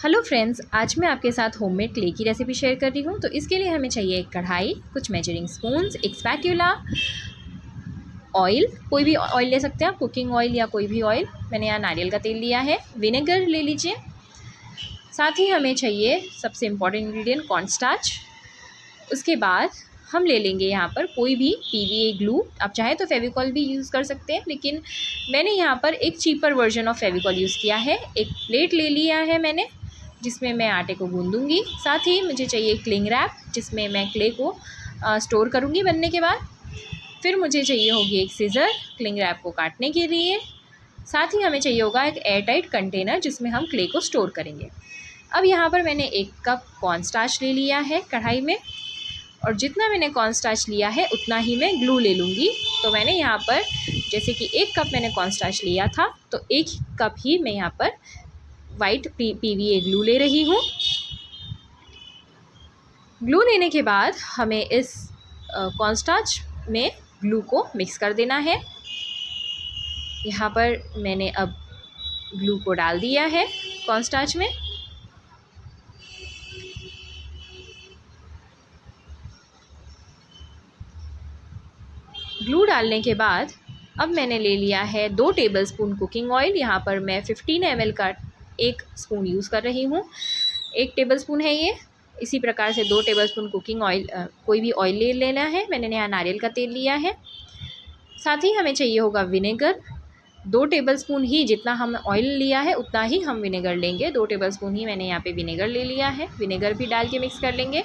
Hello friends, आज मैं आपके साथ होममेड क्ले की रेसिपी शेयर कर रही हूँ। तो इसके लिए हमें चाहिए एक कढ़ाई, कुछ मेजरिंग स्पून्स, एक स्पैट्यूला, ऑयल, कोई भी ऑयल ले सकते हैं आप, कुकिंग ऑयल या कोई भी ऑयल। मैंने यहाँ नारियल का तेल लिया है, विनेगर ले लीजिए। साथ ही हमें चाहिए सबसे इम्पॉर्टेंट इंग्रेडिएंट कॉर्नस्टार्च। उसके बाद हम ले लेंगे यहाँ पर कोई भी पीवीए ग्लू, आप चाहे तो फेविकॉल भी यूज़ कर सकते हैं, लेकिन मैंने यहाँ पर एक cheaper version of Fevicol use किया है। एक प्लेट ले लिया है मैंने, जिसमें मैं आटे को गूंदूंगी। साथ ही मुझे चाहिए क्लिंग रैप, जिसमें मैं क्ले को स्टोर करूँगी बनने के बाद। फिर मुझे चाहिए होगी एक सीज़र क्लिंग रैप को काटने के लिए। साथ ही हमें चाहिए होगा एक एयर टाइट कंटेनर, जिसमें हम क्ले को स्टोर करेंगे। अब यहाँ पर मैंने 1 कप कॉर्नस्टार्च ले लिया है कढ़ाई में, और जितना मैंने कॉर्नस्टार्च लिया है उतना ही मैं ग्लू ले लूँगी। तो मैंने यहाँ पर जैसे कि 1 कप मैंने कॉर्नस्टार्च लिया था, तो 1 कप ही मैं यहाँ पर वाइट पीवीए ग्लू ले रही हूँ। ग्लू लेने के बाद हमें इस कॉर्नस्टार्च में ग्लू को मिक्स कर देना है। यहाँ पर मैंने अब ग्लू को डाल दिया है कॉर्नस्टार्च में। ग्लू डालने के बाद अब मैंने ले लिया है 2 टेबलस्पून कुकिंग ऑयल। यहाँ पर मैं 15 ml का 1 स्पून यूज़ कर रही हूँ। 1 टेबलस्पून है ये। इसी प्रकार से 2 टेबलस्पून कुकिंग ऑयल, कोई भी ऑयल ले लेना है। मैंने यहाँ नारियल का तेल लिया है। साथ ही हमें चाहिए होगा विनेगर, 2 टेबलस्पून ही, जितना हम ऑयल लिया है उतना ही हम विनेगर लेंगे। 2 टेबलस्पून ही मैंने यहाँ पे विनेगर ले लिया है। विनेगर भी डाल के मिक्स कर लेंगे।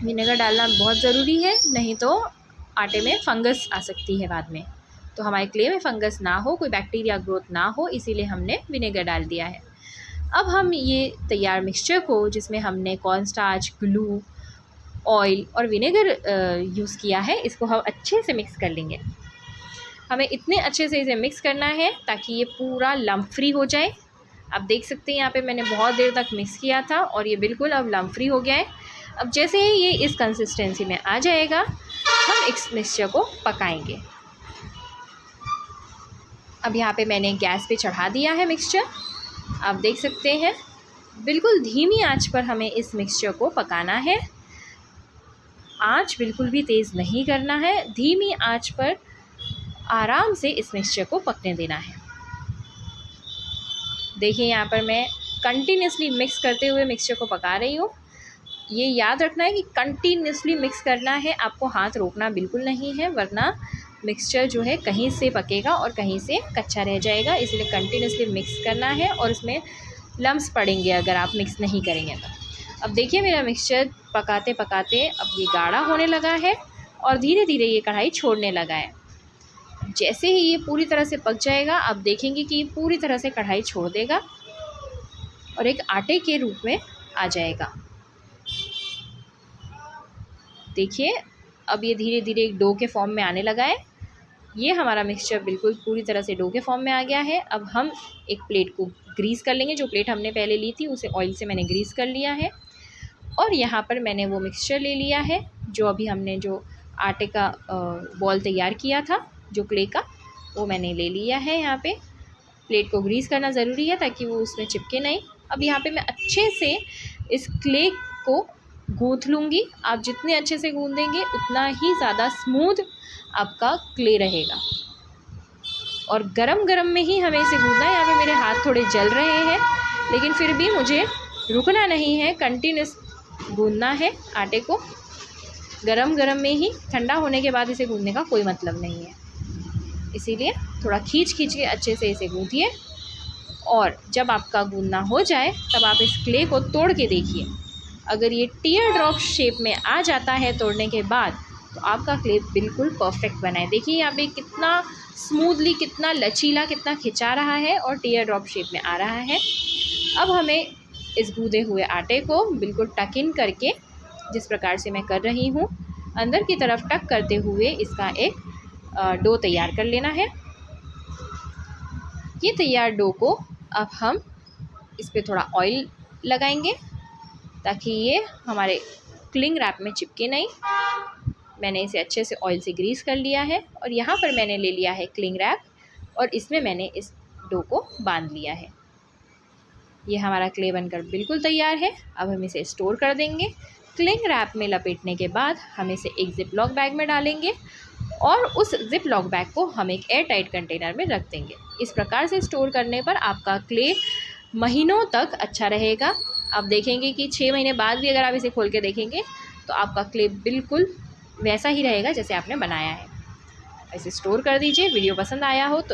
विनेगर डालना बहुत ज़रूरी है, नहीं तो आटे में फंगस आ सकती है बाद में। तो हमारे क्ले में फंगस ना हो, कोई बैक्टीरिया ग्रोथ ना हो, इसीलिए हमने विनेगर डाल दिया है। अब हम ये तैयार मिक्सचर को, जिसमें हमने कॉर्नस्टार्च, ग्लू, ऑयल और विनेगर यूज़ किया है, इसको हम अच्छे से मिक्स कर लेंगे। हमें इतने अच्छे से इसे मिक्स करना है ताकि ये पूरा लम्प फ्री हो जाए। आप देख सकते हैं यहाँ पे मैंने बहुत देर तक मिक्स किया था और ये बिल्कुल अब लम्प फ्री हो गया है। अब जैसे ही ये इस कंसिस्टेंसी में आ जाएगा, हम इस मिक्सचर को पकाएंगे। अब यहाँ पे मैंने गैस पे चढ़ा दिया है मिक्सचर। आप देख सकते हैं बिल्कुल धीमी आंच पर हमें इस मिक्सचर को पकाना है। आंच बिल्कुल भी तेज़ नहीं करना है, धीमी आंच पर आराम से इस मिक्सचर को पकने देना है। देखिए यहाँ पर मैं कंटिन्यूसली मिक्स करते हुए मिक्सचर को पका रही हूँ। ये याद रखना है कि कंटिन्यूसली मिक्स करना है, आपको हाथ रोकना बिल्कुल नहीं है, वरना मिक्सचर जो है कहीं से पकेगा और कहीं से कच्चा रह जाएगा। इसलिए कंटिन्यूसली मिक्स करना है और उसमें लम्स पड़ेंगे अगर आप मिक्स नहीं करेंगे तो। अब देखिए मेरा मिक्सचर पकाते पकाते अब ये गाढ़ा होने लगा है और धीरे धीरे ये कढ़ाई छोड़ने लगा है। जैसे ही ये पूरी तरह से पक जाएगा, आप देखेंगे कि ये पूरी तरह से कढ़ाई छोड़ देगा और एक आटे के रूप में आ जाएगा। देखिए अब ये धीरे धीरे एक डो के फॉर्म में आने लगा है। ये हमारा मिक्सचर बिल्कुल पूरी तरह से डो के फॉर्म में आ गया है। अब हम एक प्लेट को ग्रीस कर लेंगे। जो प्लेट हमने पहले ली थी उसे ऑयल से मैंने ग्रीस कर लिया है, और यहाँ पर मैंने वो मिक्सचर ले लिया है जो अभी हमने जो आटे का बॉल तैयार किया था, जो क्ले का, वो मैंने ले लिया है। यहाँ पे प्लेट को ग्रीस करना ज़रूरी है ताकि वो उसमें चिपके नहीं। अब यहाँ पे मैं अच्छे से इस क्ले को गूँथ लूँगी। आप जितने अच्छे से गूँधेंगे उतना ही ज़्यादा स्मूथ आपका क्ले रहेगा, और गरम गरम में ही हमें इसे गूँधना है। यहाँ पे मेरे हाथ थोड़े जल रहे हैं, लेकिन फिर भी मुझे रुकना नहीं है, कंटिन्यूस गूँधना है आटे को गरम गरम में ही। ठंडा होने के बाद इसे गूँधने का कोई मतलब नहीं है, इसीलिए थोड़ा खींच खींच के अच्छे से इसे गूँधिए। और जब आपका गूँधना हो जाए तब आप इस क्ले को तोड़ के देखिए। अगर ये टीयर ड्रॉप शेप में आ जाता है तोड़ने के बाद, तो आपका क्ले बिल्कुल परफेक्ट बना है। देखिए यहाँ पे कितना स्मूथली, कितना लचीला, कितना खिंचा रहा है और टीयर ड्रॉप शेप में आ रहा है। अब हमें इस गूँधे हुए आटे को बिल्कुल टक इन करके, जिस प्रकार से मैं कर रही हूँ, अंदर की तरफ टक करते हुए इसका एक डो तैयार कर लेना है। ये तैयार डो को अब हम इस पर थोड़ा ऑयल लगाएंगे ताकि ये हमारे क्लिंग रैप में चिपके नहीं। मैंने इसे अच्छे से ऑयल से ग्रीस कर लिया है, और यहाँ पर मैंने ले लिया है क्लिंग रैप और इसमें मैंने इस डो को बांध लिया है। ये हमारा क्ले बनकर बिल्कुल तैयार है। अब हम इसे स्टोर कर देंगे। क्लिंग रैप में लपेटने के बाद हम इसे एक जिप लॉक बैग में डालेंगे और उस जिप लॉक बैग को हम एक एयर टाइट कंटेनर में रख देंगे। इस प्रकार से स्टोर करने पर आपका क्ले महीनों तक अच्छा रहेगा। आप देखेंगे कि 6 महीने बाद भी अगर आप इसे खोल के देखेंगे तो आपका क्ले बिल्कुल वैसा ही रहेगा जैसे आपने बनाया है। इसे स्टोर कर दीजिए। वीडियो पसंद आया हो तो